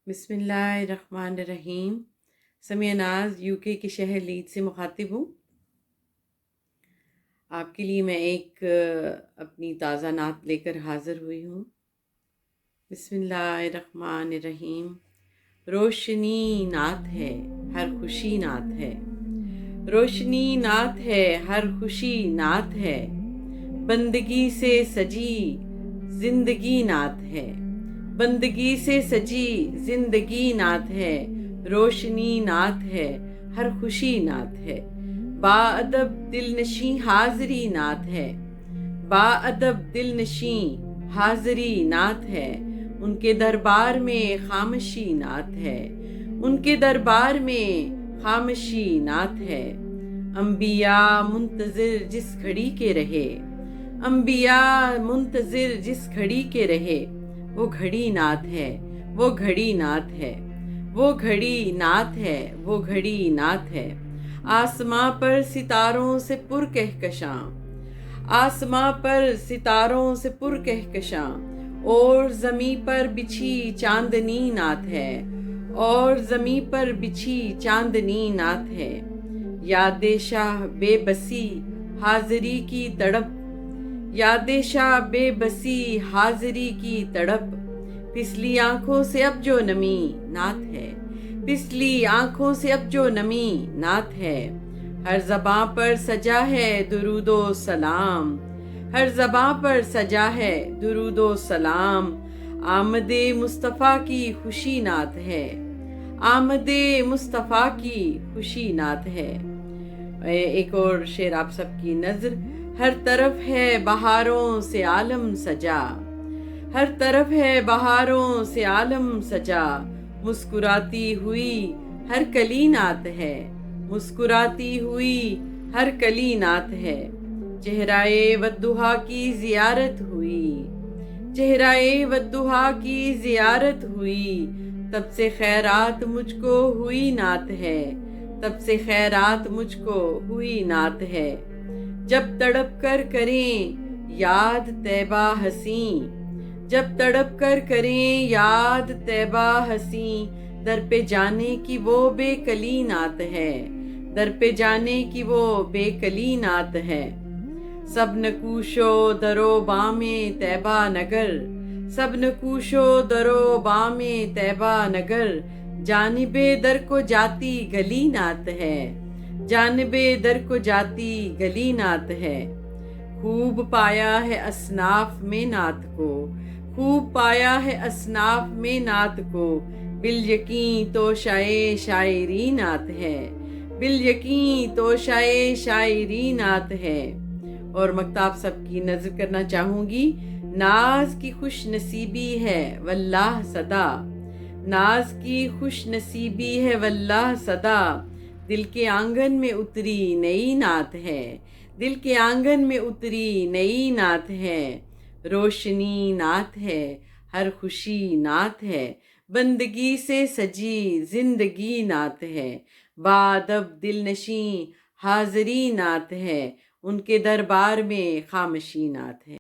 بسم اللہ الرحمن الرحیم۔ سمیع ناز UK کے شہر لیڈ سے مخاطب ہوں۔ آپ کے لیے میں ایک اپنی تازہ نعت لے کر حاضر ہوئی ہوں۔ بسم اللہ الرحمن الرحیم۔ روشنی نعت ہے، ہر خوشی نعت ہے، روشنی نعت ہے، ہر خوشی نعت ہے، بندگی سے سجی زندگی نعت ہے، بندگی سے سجی زندگی نعت ہے، روشنی نعت ہے، ہر خوشی نعت ہے، با ادب دل نشیں حاضری نعت ہے، با ادب دل نشیں حاضری نعت ہے، ان کے دربار میں خامشی نعت ہے، ان کے دربار میں خامشی نعت ہے، انبیاء منتظر جس گھڑی کے رہے، انبیاء منتظر جس گھڑی کے رہے، وہ گھڑی نعت ہے، وہ گھڑی نعت ہے، وہ گھڑی نعت ہے، وہ گھڑی نعت ہے، آسماں پر ستاروں سے پر کہکشاں، آسماں پر ستاروں سے پر کہکشاں، اور زمیں پر بچھی چاندنی نعت ہے، اور زمیں پر بچھی چاندنی نعت ہے، یاد شاہ بے بسی حاضری کی تڑپ، یاد شاہ بے بسی حاضری کی تڑپ، پسلی آنکھوں سے اب جو نمی نعت ہے، پسلی آنکھوں سے اب جو نمی نعت ہے، ہر زباں پر سجا ہے درود و سلام، ہر زباں پر سجا ہے درود و سلام، آمد مصطفیٰ کی خوشی نعت ہے، آمد مصطفیٰ کی خوشی نعت ہے۔ ایک اور شعر آپ سب کی نظر۔ ہر طرف ہے بہاروں سے عالم سجا، ہر طرف ہے بہاروں سے عالم سجا، مسکراتی ہوئی ہر کلی نعت ہے، مسکراتی ہوئی ہر کلی نعت ہے، چہرائے والضحیٰ کی زیارت ہوئی، چہرائے والضحیٰ کی زیارت ہوئی، تب سے خیرات مجھ کو ہوئی نعت ہے، تب سے خیرات مجھ کو ہوئی نعت ہے، جب تڑپ کر کریں یاد طیبہ حسین، جب تڑپ کر کریں یاد طیبہ حسین، در پہ جانے کی وہ بے کلی نعت ہے، در پہ جانے کی وہ بے کلی نعت ہے، سب نکوش و در و بام طیبہ نگر، سب نکوش و در و بام طیبہ نگر، جانب در کو جاتی گلی نعت ہے، جانب در کو جاتی گلی نعت ہے، خوب پایا ہے اصناف میں نعت کو، خوب پایا ہے اصناف میں نعت کو، بالیقین توشہ شاعری نعت ہے، بالیقین توشہ شاعری نعت ہے۔ اور مکتاب سب کی نظر کرنا چاہوں گی۔ ناز کی خوش نصیبی ہے واللہ صدا، ناز کی خوش نصیبی ہے واللہ صدا، دل کے آنگن میں اتری نئی نعت ہے، دل کے آنگن میں اتری نئی نعت ہے، روشنی نعت ہے، ہر خوشی نعت ہے، بندگی سے سجی زندگی نعت ہے، با ادب دل نشیں حاضری نعت ہے، ان کے دربار میں خامشی نعت ہے۔